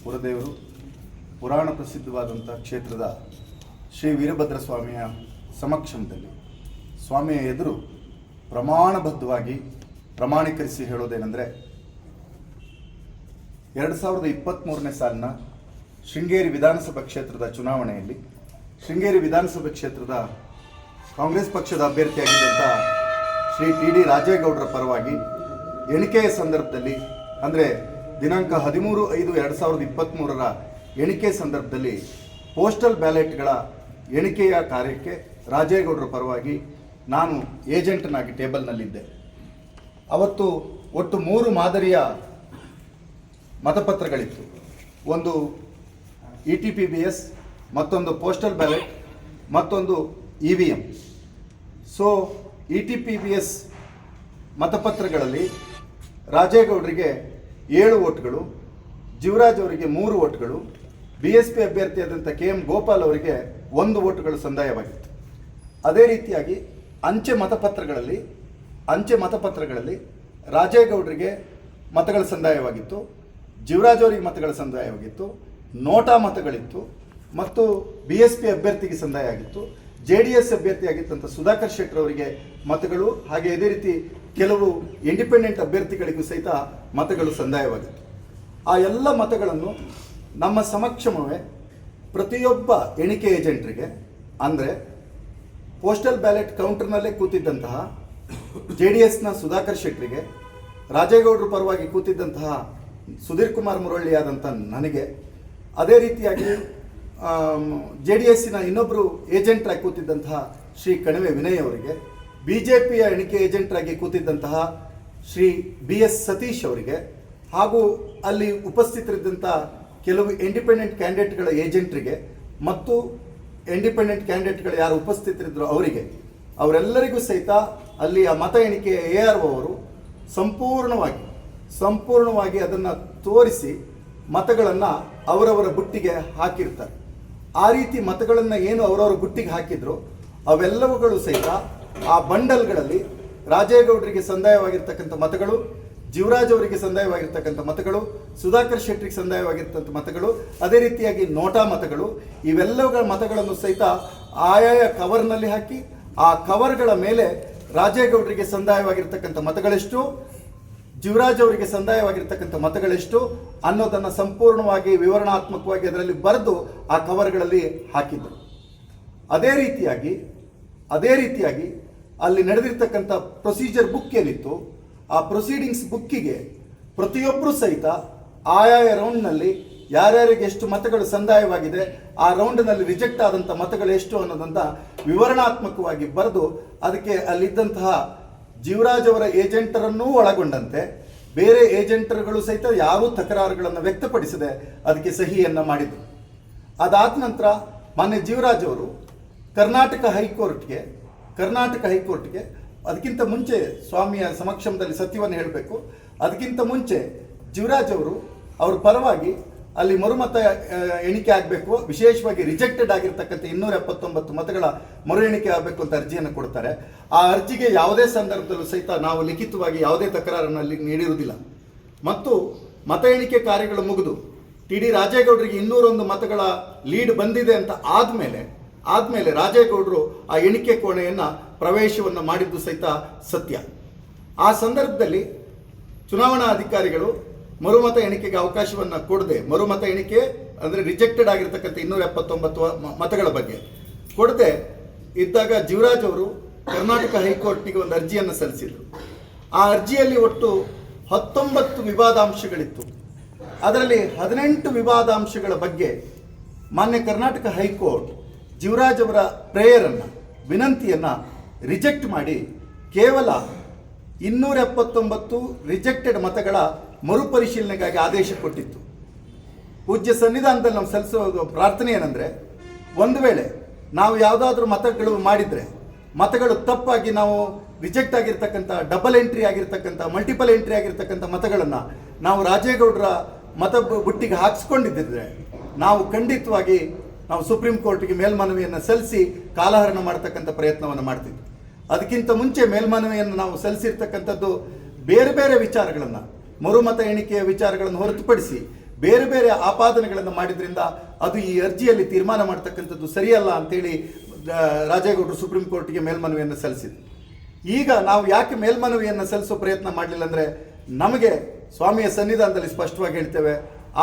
ಪುರದೇವರು ಪುರಾಣ ಪ್ರಸಿದ್ಧವಾದಂಥ ಕ್ಷೇತ್ರದ ಶ್ರೀ ವೀರಭದ್ರ ಸ್ವಾಮಿಯ ಸಮಕ್ಷಮದಲ್ಲಿ ಸ್ವಾಮಿಯ ಎದುರು ಪ್ರಮಾಣಬದ್ಧವಾಗಿ ಪ್ರಮಾಣೀಕರಿಸಿ ಹೇಳೋದೇನೆಂದರೆ 2023ನೇ ಸಾಲಿನ ಶೃಂಗೇರಿ ವಿಧಾನಸಭಾ ಕ್ಷೇತ್ರದ ಚುನಾವಣೆಯಲ್ಲಿ ಶೃಂಗೇರಿ ವಿಧಾನಸಭಾ ಕ್ಷೇತ್ರದ ಕಾಂಗ್ರೆಸ್ ಪಕ್ಷದ ಅಭ್ಯರ್ಥಿಯಾಗಿದ್ದಂಥ ಶ್ರೀ ಟಿ.ಡಿ. ರಾಜೇಗೌಡರ ಪರವಾಗಿ ಎಣಿಕೆಯ ಸಂದರ್ಭದಲ್ಲಿ ಅಂದರೆ ದಿನಾಂಕ 13/5/2023ರ ಎಣಿಕೆ ಸಂದರ್ಭದಲ್ಲಿ ಪೋಸ್ಟಲ್ ಬ್ಯಾಲೆಟ್ಗಳ ಎಣಿಕೆಯ ಕಾರ್ಯಕ್ಕೆ ರಾಜೇಗೌಡರ ಪರವಾಗಿ ನಾನು ಏಜೆಂಟನಾಗಿ ಟೇಬಲ್ನಲ್ಲಿದ್ದೆ. ಅವತ್ತು ಒಟ್ಟು 3 ಮಾದರಿಯ ಮತಪತ್ರಗಳಿತ್ತು. ಒಂದು ETPBS, ಮತ್ತೊಂದು ಪೋಸ್ಟಲ್ ಬ್ಯಾಲೆಟ್, ಮತ್ತೊಂದು EVM. ಸೊ ETPBS ಮತಪತ್ರಗಳಲ್ಲಿ ರಾಜೇಗೌಡರಿಗೆ 7 ಓಟ್ಗಳು, ಜೀವರಾಜ್ ಅವರಿಗೆ 3 ಓಟ್ಗಳು, BSP ಅಭ್ಯರ್ಥಿಯಾದಂಥ KM ಗೋಪಾಲ್ ಅವರಿಗೆ 1 ಓಟ್ಗಳು ಸಂದಾಯವಾಗಿತ್ತು. ಅದೇ ರೀತಿಯಾಗಿ ಅಂಚೆ ಮತಪತ್ರಗಳಲ್ಲಿ ರಾಜೇಗೌಡರಿಗೆ ಮತಗಳ ಸಂದಾಯವಾಗಿತ್ತು, ಜೀವರಾಜ್ ಅವರಿಗೆ ಮತಗಳ ಸಂದಾಯವಾಗಿತ್ತು, ನೋಟಾ ಮತಗಳಿತ್ತು ಮತ್ತು BSP ಅಭ್ಯರ್ಥಿಗೆ ಸಂದಾಯ ಆಗಿತ್ತು. JDS ಅಭ್ಯರ್ಥಿಯಾಗಿದ್ದಂಥ ಸುಧಾಕರ್ ಶೆಟ್ಟರ್ ಅವರಿಗೆ ಮತಗಳು, ಹಾಗೆ ಇದೇ ರೀತಿ ಕೆಲವು ಇಂಡಿಪೆಂಡೆಂಟ್ ಅಭ್ಯರ್ಥಿಗಳಿಗೂ ಸಹಿತ ಮತಗಳು ಸಂದಾಯವಾಗಿತ್ತು. ಆ ಎಲ್ಲ ಮತಗಳನ್ನು ನಮ್ಮ ಸಮಕ್ಷಮವೇ ಪ್ರತಿಯೊಬ್ಬ ಎಣಿಕೆ ಏಜೆಂಟ್ರಿಗೆ, ಅಂದರೆ ಪೋಸ್ಟಲ್ ಬ್ಯಾಲೆಟ್ ಕೌಂಟರ್ನಲ್ಲೇ ಕೂತಿದ್ದಂತಹ JDSನ ಸುಧಾಕರ್ ಶೆಟ್ಟರಿಗೆ, ರಾಜೇಗೌಡರ ಪರವಾಗಿ ಕೂತಿದ್ದಂತಹ ಸುಧೀರ್ ಕುಮಾರ್ ಮುರಳಿಯಾದಂಥ ನನಗೆ, ಅದೇ ರೀತಿಯಾಗಿ JDSನ ಇನ್ನೊಬ್ಬರು ಏಜೆಂಟ್ರಾಗಿ ಕೂತಿದ್ದಂತಹ ಶ್ರೀ ಕಣಿವೆ ವಿನಯ್ ಅವರಿಗೆ, BJPಯ ಎಣಿಕೆ ಏಜೆಂಟ್ರಾಗಿ ಕೂತಿದ್ದಂತಹ ಶ್ರೀ BS ಸತೀಶ್ ಅವರಿಗೆ, ಹಾಗೂ ಅಲ್ಲಿ ಉಪಸ್ಥಿತರಿದ್ದಂಥ ಕೆಲವು ಇಂಡಿಪೆಂಡೆಂಟ್ ಕ್ಯಾಂಡಿಡೇಟ್ಗಳ ಏಜೆಂಟ್ರಿಗೆ ಮತ್ತು ಇಂಡಿಪೆಂಡೆಂಟ್ ಕ್ಯಾಂಡಿಡೇಟ್ಗಳು ಯಾರು ಉಪಸ್ಥಿತರಿದ್ದರು ಅವರೆಲ್ಲರಿಗೂ ಸಹಿತ ಅಲ್ಲಿ ಆ ಮತ ಎಣಿಕೆ ARO ಅವರು ಸಂಪೂರ್ಣವಾಗಿ ಅದನ್ನು ತೋರಿಸಿ ಮತಗಳನ್ನು ಅವರವರ ಬುಟ್ಟಿಗೆ ಹಾಕಿರ್ತಾರೆ. ಆ ರೀತಿ ಮತಗಳನ್ನು ಏನು ಅವರವರ ಬುಟ್ಟಿಗೆ ಹಾಕಿದ್ರು ಅವೆಲ್ಲವುಗಳು ಸಹಿತ ಆ ಬಂಡಲ್ಗಳಲ್ಲಿ ರಾಜೇಗೌಡರಿಗೆ ಸಂದಾಯವಾಗಿರ್ತಕ್ಕಂಥ ಮತಗಳು, ಜೀವರಾಜ್ ಅವರಿಗೆ ಸಂದಾಯವಾಗಿರ್ತಕ್ಕಂಥ ಮತಗಳು, ಸುಧಾಕರ್ ಶೆಟ್ಟರಿಗೆ ಸಂದಾಯವಾಗಿರ್ತಕ್ಕಂಥ ಮತಗಳು, ಅದೇ ರೀತಿಯಾಗಿ ನೋಟಾ ಮತಗಳು, ಇವೆಲ್ಲವುಗಳ ಮತಗಳನ್ನು ಸಹಿತ ಆಯಾಯ ಕವರ್ನಲ್ಲಿ ಹಾಕಿ ಆ ಕವರ್ಗಳ ಮೇಲೆ ರಾಜೇಗೌಡರಿಗೆ ಸಂದಾಯವಾಗಿರ್ತಕ್ಕಂಥ ಮತಗಳೆಷ್ಟು, ಜೀವರಾಜ್ ಅವರಿಗೆ ಸಂದಾಯವಾಗಿರ್ತಕ್ಕಂಥ ಮತಗಳೆಷ್ಟು ಅನ್ನೋದನ್ನು ಸಂಪೂರ್ಣವಾಗಿ ವಿವರಣಾತ್ಮಕವಾಗಿ ಅದರಲ್ಲಿ ಬರೆದು ಆ ಕವರ್ಗಳಲ್ಲಿ ಹಾಕಿದ್ದರು. ಅದೇ ರೀತಿಯಾಗಿ ಅಲ್ಲಿ ನಡೆದಿರ್ತಕ್ಕಂಥ ಪ್ರೊಸೀಜರ್ ಬುಕ್ ಏನಿತ್ತು, ಆ ಪ್ರೊಸೀಡಿಂಗ್ಸ್ ಬುಕ್ಕಿಗೆ ಪ್ರತಿಯೊಬ್ಬರು ಸಹಿತ ಆಯಾಯ ರೌಂಡ್ನಲ್ಲಿ ಯಾರ್ಯಾರಿಗೆ ಎಷ್ಟು ಮತಗಳು ಸಂದಾಯವಾಗಿದೆ, ಆ ರೌಂಡ್ನಲ್ಲಿ ರಿಜೆಕ್ಟ್ ಆದಂಥ ಮತಗಳು ಎಷ್ಟು ಅನ್ನೋದಂತ ವಿವರಣಾತ್ಮಕವಾಗಿ ಬರೆದು ಅದಕ್ಕೆ ಅಲ್ಲಿದ್ದಂತಹ ಜೀವರಾಜ್ ಅವರ ಏಜೆಂಟರನ್ನೂ ಒಳಗೊಂಡಂತೆ ಬೇರೆ ಏಜೆಂಟರ್ಗಳು ಸಹಿತ ಯಾರೂ ತಕರಾರುಗಳನ್ನು ವ್ಯಕ್ತಪಡಿಸದೆ ಅದಕ್ಕೆ ಸಹಿಯನ್ನು ಮಾಡಿದರು. ಅದಾದ ನಂತರ ಮಾನ್ಯ ಜೀವರಾಜ್ ಅವರು ಕರ್ನಾಟಕ ಹೈಕೋರ್ಟ್ಗೆ ಅದಕ್ಕಿಂತ ಮುಂಚೆ ಸ್ವಾಮಿಯ ಸಮಕ್ಷಮದಲ್ಲಿ ಸತ್ಯವನ್ನು ಹೇಳಬೇಕು. ಅದಕ್ಕಿಂತ ಮುಂಚೆ ಜೀವರಾಜ್ ಅವರು ಅವ್ರ ಪರವಾಗಿ ಅಲ್ಲಿ ಮರುಮತ ಎಣಿಕೆ ಆಗಬೇಕು, ವಿಶೇಷವಾಗಿ ರಿಜೆಕ್ಟೆಡ್ ಆಗಿರ್ತಕ್ಕಂಥ 279 ಮತಗಳ ಮರು ಎಣಿಕೆ ಆಗಬೇಕು ಅಂತ ಅರ್ಜಿಯನ್ನು ಕೊಡ್ತಾರೆ. ಆ ಅರ್ಜಿಗೆ ಯಾವುದೇ ಸಂದರ್ಭದಲ್ಲೂ ಸಹಿತ ನಾವು ಲಿಖಿತವಾಗಿ ಯಾವುದೇ ತಕರಾರನ್ನು ಅಲ್ಲಿ ನೀಡಿರುವುದಿಲ್ಲ. ಮತ್ತು ಮತ ಎಣಿಕೆ ಕಾರ್ಯಗಳು ಮುಗಿದು ಟಿ.ಡಿ. ರಾಜೇಗೌಡರಿಗೆ 201 ಮತಗಳ ಲೀಡ್ ಬಂದಿದೆ ಅಂತ ಆದಮೇಲೆ ರಾಜೇಗೌಡರು ಆ ಎಣಿಕೆ ಕೋಣೆಯನ್ನು ಪ್ರವೇಶವನ್ನು ಮಾಡಿದ್ದು ಸಹಿತ ಸತ್ಯ. ಆ ಸಂದರ್ಭದಲ್ಲಿ ಚುನಾವಣಾ ಅಧಿಕಾರಿಗಳು ಮರುಮತ ಎಣಿಕೆಗೆ ಅವಕಾಶವನ್ನು ಕೊಡದೆ, ಮರುಮತ ಎಣಿಕೆ ಅಂದರೆ ರಿಜೆಕ್ಟೆಡ್ ಆಗಿರ್ತಕ್ಕಂಥ 279 ಮತಗಳ ಬಗ್ಗೆ ಕೊಡದೆ ಇದ್ದಾಗ ಜೀವರಾಜ್ ಅವರು ಕರ್ನಾಟಕ ಹೈಕೋರ್ಟ್ಗೆ ಒಂದು ಅರ್ಜಿಯನ್ನು ಸಲ್ಲಿಸಿದರು. ಆ ಅರ್ಜಿಯಲ್ಲಿ ಒಟ್ಟು 19 ವಿವಾದಾಂಶಗಳಿತ್ತು. ಅದರಲ್ಲಿ 18 ವಿವಾದಾಂಶಗಳ ಬಗ್ಗೆ ಮಾನ್ಯ ಕರ್ನಾಟಕ ಹೈಕೋರ್ಟ್ ಜೀವರಾಜ್ ಅವರ ವಿನಂತಿಯನ್ನು ರಿಜೆಕ್ಟ್ ಮಾಡಿ ಕೇವಲ 279 ರಿಜೆಕ್ಟೆಡ್ ಮತಗಳ ಮರುಪರಿಶೀಲನೆಗಾಗಿ ಆದೇಶ ಕೊಟ್ಟಿತ್ತು. ಪೂಜ್ಯ ಸನ್ನಿಧಾನದಲ್ಲಿ ನಾವು ಸಲ್ಲಿಸೋ ಪ್ರಾರ್ಥನೆ ಏನಂದರೆ, ಒಂದು ವೇಳೆ ನಾವು ಯಾವುದಾದ್ರೂ ಮತಗಳು ಮಾಡಿದರೆ, ಮತಗಳು ತಪ್ಪಾಗಿ ನಾವು ರಿಜೆಕ್ಟ್ ಆಗಿರ್ತಕ್ಕಂಥ, ಡಬಲ್ ಎಂಟ್ರಿ ಆಗಿರ್ತಕ್ಕಂಥ, ಮಲ್ಟಿಪಲ್ ಎಂಟ್ರಿ ಆಗಿರ್ತಕ್ಕಂಥ ಮತಗಳನ್ನು ನಾವು ರಾಜೇಗೌಡರ ಮತ ಬುಟ್ಟಿಗೆ ಹಾಕಿಸ್ಕೊಂಡಿದ್ದರೆ ನಾವು ಖಂಡಿತವಾಗಿ ಸುಪ್ರೀಂ ಕೋರ್ಟ್ಗೆ ಮೇಲ್ಮನವಿಯನ್ನು ಸಲ್ಲಿಸಿ ಕಾಲಹರಣ ಮಾಡ್ತಕ್ಕಂಥ ಪ್ರಯತ್ನವನ್ನು ಮಾಡ್ತಿದ್ವಿ. ಅದಕ್ಕಿಂತ ಮುಂಚೆ ಮೇಲ್ಮನವಿಯನ್ನು ನಾವು ಸಲ್ಲಿಸಿರ್ತಕ್ಕಂಥದ್ದು ಬೇರೆ ಬೇರೆ ವಿಚಾರಗಳನ್ನು, ಮರುಮತ ಎಣಿಕೆಯ ವಿಚಾರಗಳನ್ನು ಹೊರತುಪಡಿಸಿ ಬೇರೆ ಬೇರೆ ಆಪಾದನೆಗಳನ್ನು ಮಾಡಿದ್ರಿಂದ ಅದು ಈ ಅರ್ಜಿಯಲ್ಲಿ ತೀರ್ಮಾನ ಮಾಡ್ತಕ್ಕಂಥದ್ದು ಸರಿಯಲ್ಲ ಅಂತೇಳಿ ರಾಜೇಗೌಡರು ಸುಪ್ರೀಂ ಕೋರ್ಟ್ಗೆ ಮೇಲ್ಮನವಿಯನ್ನು ಸಲ್ಲಿಸಿದ್ರು. ಈಗ ನಾವು ಯಾಕೆ ಮೇಲ್ಮನವಿಯನ್ನು ಸಲ್ಲಿಸೋ ಪ್ರಯತ್ನ ಮಾಡಲಿಲ್ಲ ಅಂದರೆ, ನಮಗೆ ಸ್ವಾಮಿಯ ಸನ್ನಿಧಾನದಲ್ಲಿ ಸ್ಪಷ್ಟವಾಗಿ ಹೇಳ್ತೇವೆ,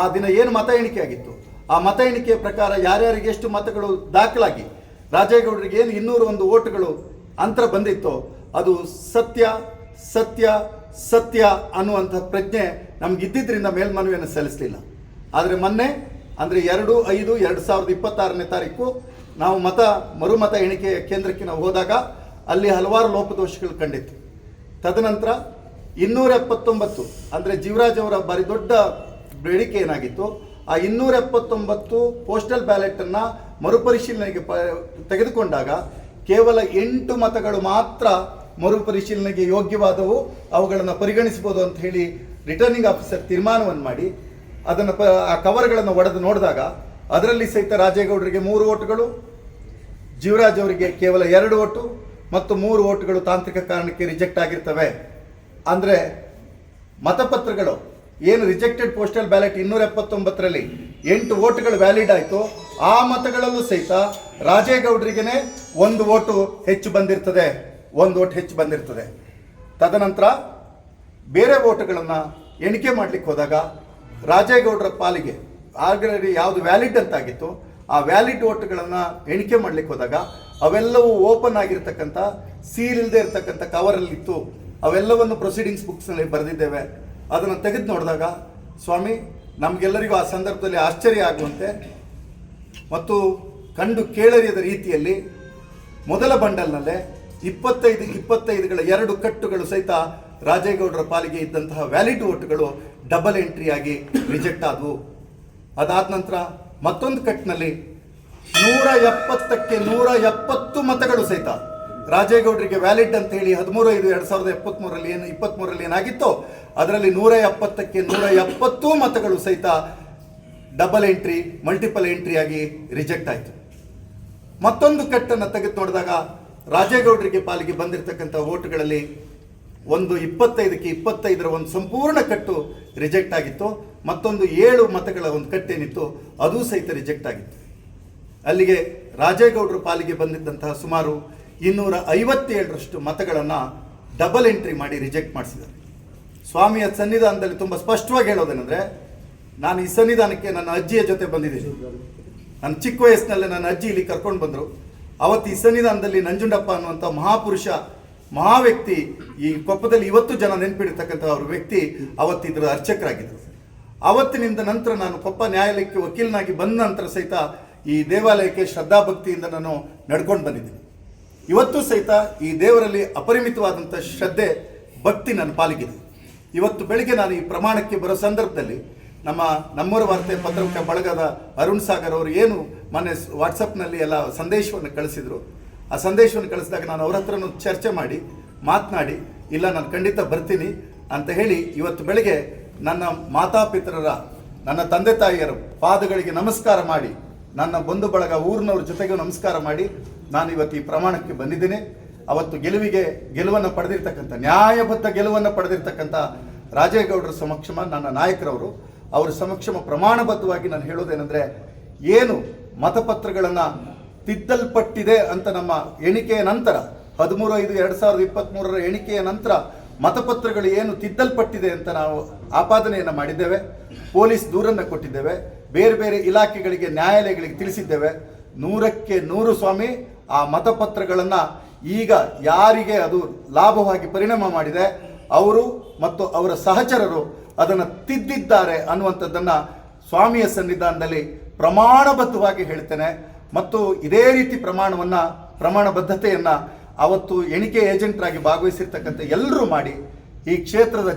ಆ ದಿನ ಏನು ಮತ ಎಣಿಕೆ ಆಗಿತ್ತು, ಆ ಮತ ಎಣಿಕೆಯ ಪ್ರಕಾರ ಯಾರ್ಯಾರಿಗೆ ಎಷ್ಟು ಮತಗಳು ದಾಖಲಾಗಿ ರಾಜೇಗೌಡರಿಗೆ ಏನು 201 ಓಟುಗಳು ಅಂತರ ಬಂದಿತ್ತೋ ಅದು ಸತ್ಯ ಸತ್ಯ ಸತ್ಯ ಅನ್ನುವಂಥ ಪ್ರಜ್ಞೆ ನಮಗಿದ್ದಿದ್ದರಿಂದ ಮೇಲ್ಮನವಿಯನ್ನು ಸಲ್ಲಿಸಲಿಲ್ಲ. ಆದರೆ ಮೊನ್ನೆ ಅಂದರೆ 2/5/2026 ತಾರೀಕು ನಾವು ಮರುಮತ ಎಣಿಕೆ ಕೇಂದ್ರಕ್ಕೆ ನಾವು ಹೋದಾಗ ಅಲ್ಲಿ ಹಲವಾರು ಲೋಪದೋಷಗಳು ಕಂಡಿತ್ತು. ತದನಂತರ 279 ಅಂದರೆ ಜೀವರಾಜ್ ಅವರ ಭಾರಿ ದೊಡ್ಡ ಬೇಡಿಕೆ ಏನಾಗಿತ್ತು, ಆ 279 ಪೋಸ್ಟಲ್ ಬ್ಯಾಲೆಟನ್ನು ಮರುಪರಿಶೀಲನೆಗೆ ತೆಗೆದುಕೊಂಡಾಗ ಕೇವಲ 8 ಮತಗಳು ಮಾತ್ರ ಮರುಪರಿಶೀಲನೆಗೆ ಯೋಗ್ಯವಾದವು, ಅವುಗಳನ್ನು ಪರಿಗಣಿಸಬಹುದು ಅಂತ ಹೇಳಿ ರಿಟರ್ನಿಂಗ್ ಆಫೀಸರ್ ತೀರ್ಮಾನವನ್ನು ಮಾಡಿ ಅದನ್ನು ಆ ಕವರ್ಗಳನ್ನು ಒಡೆದು ನೋಡಿದಾಗ ಅದರಲ್ಲಿ ಸಹಿತ ರಾಜೇಗೌಡರಿಗೆ 3 ಓಟುಗಳು, ಜೀವರಾಜ್ ಅವರಿಗೆ ಕೇವಲ 2 ಓಟು ಮತ್ತು 3 ಓಟುಗಳು ತಾಂತ್ರಿಕ ಕಾರಣಕ್ಕೆ ರಿಜೆಕ್ಟ್ ಆಗಿರ್ತವೆ. ಅಂದರೆ ಮತಪತ್ರಗಳು ಏನು ರಿಜೆಕ್ಟೆಡ್ ಪೋಸ್ಟಲ್ ಬ್ಯಾಲೆಟ್ 279ರಲ್ಲಿ 8 ಓಟುಗಳು ವ್ಯಾಲಿಡ್ ಆಯಿತು, ಆ ಮತಗಳಲ್ಲೂ ಸಹಿತ ರಾಜೇಗೌಡರಿಗೇ 1 ಓಟು ಹೆಚ್ಚು ಬಂದಿರ್ತದೆ, 1 ಓಟು ಹೆಚ್ಚು ಬಂದಿರ್ತದೆ. ತದನಂತರ ಬೇರೆ ಓಟುಗಳನ್ನು ಎಣಿಕೆ ಮಾಡಲಿಕ್ಕೆ ಹೋದಾಗ ರಾಜೇಗೌಡರ ಪಾಲಿಗೆ ಆಲ್ರೆಡಿ ಯಾವುದು ವ್ಯಾಲಿಡ್ ಅಂತಾಗಿತ್ತು ಆ ವ್ಯಾಲಿಡ್ ಓಟುಗಳನ್ನು ಎಣಿಕೆ ಮಾಡಲಿಕ್ಕೆ ಹೋದಾಗ ಅವೆಲ್ಲವೂ ಓಪನ್ ಆಗಿರ್ತಕ್ಕಂಥ ಸೀಲ್ ಇಲ್ಲದೆ ಇರತಕ್ಕಂಥ ಕವರಲ್ಲಿತ್ತು. ಅವೆಲ್ಲವನ್ನು ಪ್ರೊಸೀಡಿಂಗ್ಸ್ ಬುಕ್ಸ್ನಲ್ಲಿ ಬರೆದಿದ್ದೇವೆ. ಅದನ್ನು ತೆಗೆದು ನೋಡಿದಾಗ ಸ್ವಾಮಿ ನಮಗೆಲ್ಲರಿಗೂ ಆ ಸಂದರ್ಭದಲ್ಲಿ ಆಶ್ಚರ್ಯ ಆಗುವಂತೆ ಮತ್ತು ಕಂಡು ಕೇಳರಿಯದ ರೀತಿಯಲ್ಲಿ ಮೊದಲ ಬಂಡಲ್ನಲ್ಲೇ 25ಗಳ 2 ಕಟ್ಟುಗಳು ಸಹಿತ ರಾಜೇಗೌಡರ ಪಾಲಿಗೆ ಇದ್ದಂತಹ ವ್ಯಾಲಿಡ್ ಓಟುಗಳು ಡಬಲ್ ಎಂಟ್ರಿ ಆಗಿ ರಿಜೆಕ್ಟ್ ಆದವು. ಅದಾದ ನಂತರ ಮತ್ತೊಂದು ಕಟ್ಟಿನಲ್ಲಿ 170ಕ್ಕೆ 170 ಮತಗಳು ಸಹಿತ ರಾಜೇಗೌಡರಿಗೆ ವ್ಯಾಲಿಡ್ ಅಂತ ಹೇಳಿ 13/5/2023ರಲ್ಲಿ ಏನಾಗಿತ್ತೋ ಅದರಲ್ಲಿ 170ಕ್ಕೆ 170 ಮತಗಳು ಸಹಿತ ಡಬಲ್ ಎಂಟ್ರಿ ಮಲ್ಟಿಪಲ್ ಎಂಟ್ರಿ ಆಗಿ ರಿಜೆಕ್ಟ್ ಆಯಿತು. ಮತ್ತೊಂದು ಕಟ್ಟನ್ನು ತೆಗೆದು ನೋಡಿದಾಗ ರಾಜೇಗೌಡರಿಗೆ ಪಾಲಿಗೆ ಬಂದಿರತಕ್ಕಂಥ ಓಟುಗಳಲ್ಲಿ ಒಂದು 25ಕ್ಕೆ 25ರ ಒಂದು ಸಂಪೂರ್ಣ ಕಟ್ಟು ರಿಜೆಕ್ಟ್ ಆಗಿತ್ತು, ಮತ್ತೊಂದು 7 ಮತಗಳ ಒಂದು ಕಟ್ಟೇನಿತ್ತು ಅದು ಸಹಿತ ರಿಜೆಕ್ಟ್ ಆಗಿತ್ತು. ಅಲ್ಲಿಗೆ ರಾಜೇಗೌಡರ ಪಾಲಿಗೆ ಬಂದಿದ್ದಂತಹ ಸುಮಾರು 257ರಷ್ಟು ಮತಗಳನ್ನು ಡಬಲ್ ಎಂಟ್ರಿ ಮಾಡಿ ರಿಜೆಕ್ಟ್ ಮಾಡಿಸಿದ್ದಾರೆ. ಸ್ವಾಮಿಯ ಸನ್ನಿಧಾನದಲ್ಲಿ ತುಂಬ ಸ್ಪಷ್ಟವಾಗಿ ಹೇಳೋದೇನೆಂದರೆ, ನಾನು ಈ ಸನ್ನಿಧಾನಕ್ಕೆ ನನ್ನ ಅಜ್ಜಿಯ ಜೊತೆ ಬಂದಿದ್ದೀನಿ. ನನ್ನ ಚಿಕ್ಕ ವಯಸ್ಸಿನಲ್ಲೇ ನನ್ನ ಅಜ್ಜಿ ಇಲ್ಲಿ ಕರ್ಕೊಂಡು ಬಂದರು. ಅವತ್ತು ಈ ಸನ್ನಿಧಾನದಲ್ಲಿ ನಂಜುಂಡಪ್ಪ ಅನ್ನುವಂಥ ಮಹಾಪುರುಷ ಮಹಾ ವ್ಯಕ್ತಿ, ಈ ಕೊಪ್ಪದಲ್ಲಿ ಇವತ್ತು ಜನ ನೆನಪಿಡಿರ್ತಕ್ಕಂಥ ಅವ್ರ ವ್ಯಕ್ತಿ ಅವತ್ತಿದ್ರ ಅರ್ಚಕರಾಗಿದ್ದರು. ಅವತ್ತಿನಿಂದ ನಂತರ ನಾನು ಕೊಪ್ಪ ನ್ಯಾಯಾಲಯಕ್ಕೆ ವಕೀಲನಾಗಿ ಬಂದ ನಂತರ ಸಹಿತ ಈ ದೇವಾಲಯಕ್ಕೆ ಶ್ರದ್ಧಾಭಕ್ತಿಯಿಂದ ನಾನು ನಡ್ಕೊಂಡು ಬಂದಿದ್ದೀನಿ. ಇವತ್ತು ಸಹಿತ ಈ ದೇವರಲ್ಲಿ ಅಪರಿಮಿತವಾದಂಥ ಶ್ರದ್ಧೆ ಭಕ್ತಿ ನನ್ನ ಪಾಲಿಗಿದೆ. ಇವತ್ತು ಬೆಳಿಗ್ಗೆ ನಾನು ಈ ಪ್ರಮಾಣಕ್ಕೆ ಬರೋ ಸಂದರ್ಭದಲ್ಲಿ ನಮ್ಮೂರ ವಾರ್ತೆ ಪತ್ರಿಕೆ ಬಳಗದ ಅರುಣ್ ಸಾಗರ್ ಅವರು ಏನು ಮೊನ್ನೆ ವಾಟ್ಸಪ್ನಲ್ಲಿ ಎಲ್ಲ ಸಂದೇಶವನ್ನು ಕಳಿಸಿದರು. ಆ ಸಂದೇಶವನ್ನು ಕಳಿಸಿದಾಗ ನಾನು ಅವ್ರ ಹತ್ರನೂ ಚರ್ಚೆ ಮಾಡಿ ಮಾತನಾಡಿ ಇಲ್ಲ ನಾನು ಖಂಡಿತ ಬರ್ತೀನಿ ಅಂತ ಹೇಳಿ ಇವತ್ತು ಬೆಳಗ್ಗೆ ನನ್ನ ಮಾತಾಪಿತರರ ನನ್ನ ತಂದೆ ತಾಯಿಯರ ಪಾದಗಳಿಗೆ ನಮಸ್ಕಾರ ಮಾಡಿ ನನ್ನ ಬಂಧು ಬಳಗ ಊರಿನವ್ರ ಜೊತೆಗೂ ನಮಸ್ಕಾರ ಮಾಡಿ ನಾನು ಇವತ್ತು ಈ ಪ್ರಮಾಣಕ್ಕೆ ಬಂದಿದ್ದೇನೆ. ಅವತ್ತು ಗೆಲುವನ್ನು ಪಡೆದಿರ್ತಕ್ಕಂಥ ನ್ಯಾಯಬದ್ಧ ಗೆಲುವನ್ನು ಪಡೆದಿರ್ತಕ್ಕಂಥ ರಾಜೇಗೌಡರ ಸಮಕ್ಷಮ ನನ್ನ ನಾಯಕರವರು ಅವರ ಸಮಕ್ಷಮ ಪ್ರಮಾಣಬದ್ಧವಾಗಿ ನಾನು ಹೇಳೋದೇನೆಂದರೆ, ಏನು ಮತಪತ್ರಗಳನ್ನು ತಿದ್ದಲ್ಪಟ್ಟಿದೆ ಅಂತ ನಮ್ಮ ಎಣಿಕೆಯ ನಂತರ 13/5/2023 ಎಣಿಕೆಯ ನಂತರ ಮತಪತ್ರಗಳು ಏನು ತಿದ್ದಲ್ಪಟ್ಟಿದೆ ಅಂತ ನಾವು ಆಪಾದನೆಯನ್ನು ಮಾಡಿದ್ದೇವೆ. ಪೊಲೀಸ್ ದೂರನ್ನು ಕೊಟ್ಟಿದ್ದೇವೆ, ಬೇರೆ ಬೇರೆ ಇಲಾಖೆಗಳಿಗೆ ನ್ಯಾಯಾಲಯಗಳಿಗೆ ತಿಳಿಸಿದ್ದೇವೆ. 100ಕ್ಕೆ 100 ಸ್ವಾಮಿ ಆ ಮತಪತ್ರಗಳನ್ನು ಈಗ ಯಾರಿಗೆ ಅದು ಲಾಭವಾಗಿ ಪರಿಣಾಮ ಮಾಡಿದೆ ಅವರು ಮತ್ತು ಅವರ ಸಹಚರರು ಅದನ್ನು ತಿದ್ದಿದ್ದಾರೆ ಅನ್ನುವಂಥದ್ದನ್ನು ಸ್ವಾಮಿಯ ಸನ್ನಿಧಾನದಲ್ಲಿ ಪ್ರಮಾಣಬದ್ಧವಾಗಿ ಹೇಳ್ತೇನೆ. ಮತ್ತು ಇದೇ ರೀತಿ ಪ್ರಮಾಣಬದ್ಧತೆಯನ್ನು ಅವತ್ತು ಎಣಿಕೆ ಏಜೆಂಟ್ರಾಗಿ ಭಾಗವಹಿಸಿರ್ತಕ್ಕಂಥ ಎಲ್ಲರೂ ಮಾಡಿ ಈ ಕ್ಷೇತ್ರದ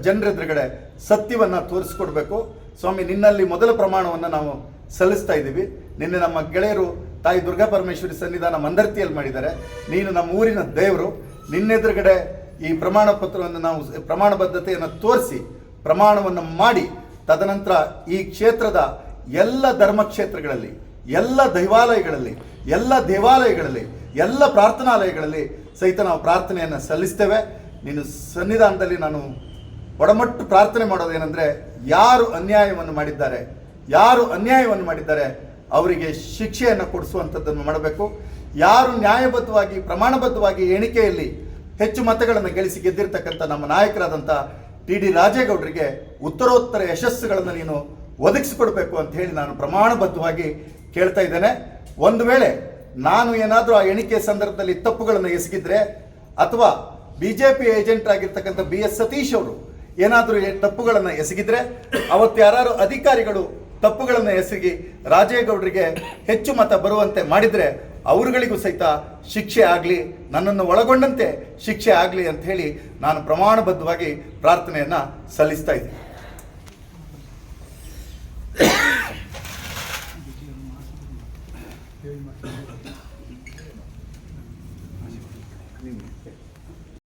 ಜನರೆದುರುಗಡೆ ಸತ್ಯವನ್ನು ತೋರಿಸ್ಕೊಡ್ಬೇಕು. ಸ್ವಾಮಿ ನಿನ್ನಲ್ಲಿ ಮೊದಲ ಪ್ರಮಾಣವನ್ನು ನಾವು ಸಲ್ಲಿಸ್ತಾ ಇದ್ದೀವಿ. ನಿನ್ನೆ ನಮ್ಮ ಗೆಳೆಯರು ತಾಯಿ ದುರ್ಗಾ ಪರಮೇಶ್ವರಿ ಸನ್ನಿಧಾನ ಮಂದರ್ತಿಯಲ್ಲಿ ಮಾಡಿದ್ದಾರೆ. ನೀನು ನಮ್ಮ ಊರಿನ ದೇವರು, ನಿನ್ನೆದುರುಗಡೆ ಈ ಪ್ರಮಾಣ ಪತ್ರವನ್ನು ನಾವು ಪ್ರಮಾಣಬದ್ಧತೆಯನ್ನು ತೋರಿಸಿ ಪ್ರಮಾಣವನ್ನು ಮಾಡಿ ತದನಂತರ ಈ ಕ್ಷೇತ್ರದ ಎಲ್ಲ ಧರ್ಮಕ್ಷೇತ್ರಗಳಲ್ಲಿ ಎಲ್ಲ ದೇವಾಲಯಗಳಲ್ಲಿ ಎಲ್ಲ ಪ್ರಾರ್ಥನಾಲಯಗಳಲ್ಲಿ ಸಹಿತ ನಾವು ಪ್ರಾರ್ಥನೆಯನ್ನು ಸಲ್ಲಿಸ್ತೇವೆ. ನೀನು ಸನ್ನಿಧಾನದಲ್ಲಿ ನಾನು ಒಡಮಟ್ಟು ಪ್ರಾರ್ಥನೆ ಮಾಡೋದೇನೆಂದರೆ, ಯಾರು ಅನ್ಯಾಯವನ್ನು ಮಾಡಿದ್ದಾರೆ ಅವರಿಗೆ ಶಿಕ್ಷೆಯನ್ನು ಕೊಡಿಸುವಂಥದ್ದನ್ನು ಮಾಡಬೇಕು. ಯಾರು ನ್ಯಾಯಬದ್ಧವಾಗಿ ಪ್ರಮಾಣಬದ್ಧವಾಗಿ ಎಣಿಕೆಯಲ್ಲಿ ಹೆಚ್ಚು ಮತಗಳನ್ನು ಗಳಿಸಿ ಗೆದ್ದಿರ್ತಕ್ಕಂಥ ನಮ್ಮ ನಾಯಕರಾದಂಥ ಟಿ.ಡಿ. ರಾಜೇಗೌಡರಿಗೆ ಉತ್ತರೋತ್ತರ ಯಶಸ್ಸುಗಳನ್ನು ನೀನು ಒದಗಿಸಿಕೊಡ್ಬೇಕು ಅಂತ ಹೇಳಿ ನಾನು ಪ್ರಮಾಣಬದ್ಧವಾಗಿ ಕೇಳ್ತಾ ಇದ್ದೇನೆ. ಒಂದು ವೇಳೆ ನಾನು ಏನಾದರೂ ಆ ಎಣಿಕೆ ಸಂದರ್ಭದಲ್ಲಿ ತಪ್ಪುಗಳನ್ನು ಎಸಗಿದ್ರೆ, ಅಥವಾ BJP ಏಜೆಂಟ್ ಆಗಿರ್ತಕ್ಕಂಥ BS ಸತೀಶ್ ಅವರು ಏನಾದರೂ ತಪ್ಪುಗಳನ್ನು ಎಸಗಿದ್ರೆ, ಅವತ್ತು ಯಾರು ಅಧಿಕಾರಿಗಳು ತಪ್ಪುಗಳನ್ನು ಎಸಗಿ ರಾಜೇಗೌಡರಿಗೆ ಹೆಚ್ಚು ಮತ ಬರುವಂತೆ ಮಾಡಿದರೆ ಅವರುಗಳಿಗೂ ಸಹಿತ ಶಿಕ್ಷೆ ಆಗಲಿ, ನನ್ನನ್ನು ಒಳಗೊಂಡಂತೆ ಶಿಕ್ಷೆ ಆಗಲಿ ಅಂತ ಹೇಳಿ ನಾನು ಪ್ರಮಾಣಬದ್ಧವಾಗಿ ಪ್ರಾರ್ಥನೆಯನ್ನು ಸಲ್ಲಿಸ್ತಾ ಇದ್ದೀನಿ.